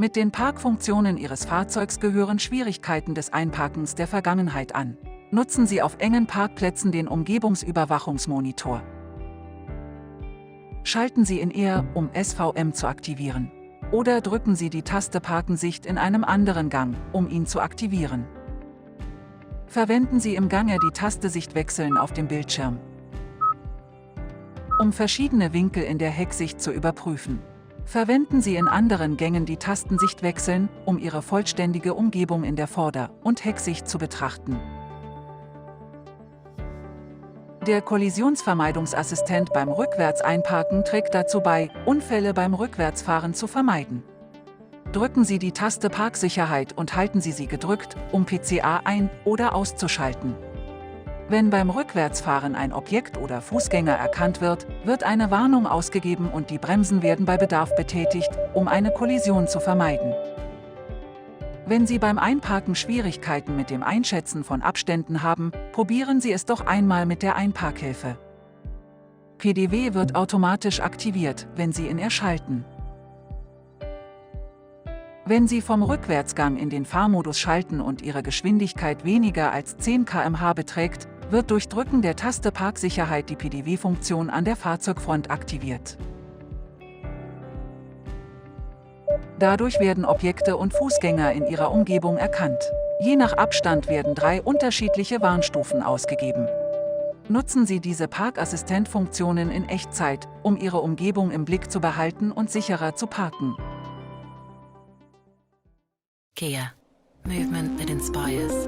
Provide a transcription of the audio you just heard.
Mit den Parkfunktionen Ihres Fahrzeugs gehören Schwierigkeiten des Einparkens der Vergangenheit an. Nutzen Sie auf engen Parkplätzen den Umgebungsüberwachungsmonitor. Schalten Sie ihn eher, um SVM zu aktivieren. Oder drücken Sie die Taste Parkensicht in einem anderen Gang, um ihn zu aktivieren. Verwenden Sie im Gange die Taste Sichtwechseln auf dem Bildschirm, um verschiedene Winkel in der Hecksicht zu überprüfen. Verwenden Sie in anderen Gängen die Tasten Sichtwechseln, um Ihre vollständige Umgebung in der Vorder- und Hecksicht zu betrachten. Der Kollisionsvermeidungsassistent beim Rückwärtseinparken trägt dazu bei, Unfälle beim Rückwärtsfahren zu vermeiden. Drücken Sie die Taste Parksicherheit und halten Sie sie gedrückt, um PCA ein- oder auszuschalten. Wenn beim Rückwärtsfahren ein Objekt oder Fußgänger erkannt wird, wird eine Warnung ausgegeben und die Bremsen werden bei Bedarf betätigt, um eine Kollision zu vermeiden. Wenn Sie beim Einparken Schwierigkeiten mit dem Einschätzen von Abständen haben, probieren Sie es doch einmal mit der Einparkhilfe. PDV wird automatisch aktiviert, wenn Sie ihn erschalten. Wenn Sie vom Rückwärtsgang in den Fahrmodus schalten und Ihre Geschwindigkeit weniger als 10 km/h beträgt, wird durch Drücken der Taste Parksicherheit die PDV-Funktion an der Fahrzeugfront aktiviert. Dadurch werden Objekte und Fußgänger in ihrer Umgebung erkannt. Je nach Abstand werden 3 unterschiedliche Warnstufen ausgegeben. Nutzen Sie diese Parkassistent-Funktionen in Echtzeit, um Ihre Umgebung im Blick zu behalten und sicherer zu parken. Kia. Movement that inspires.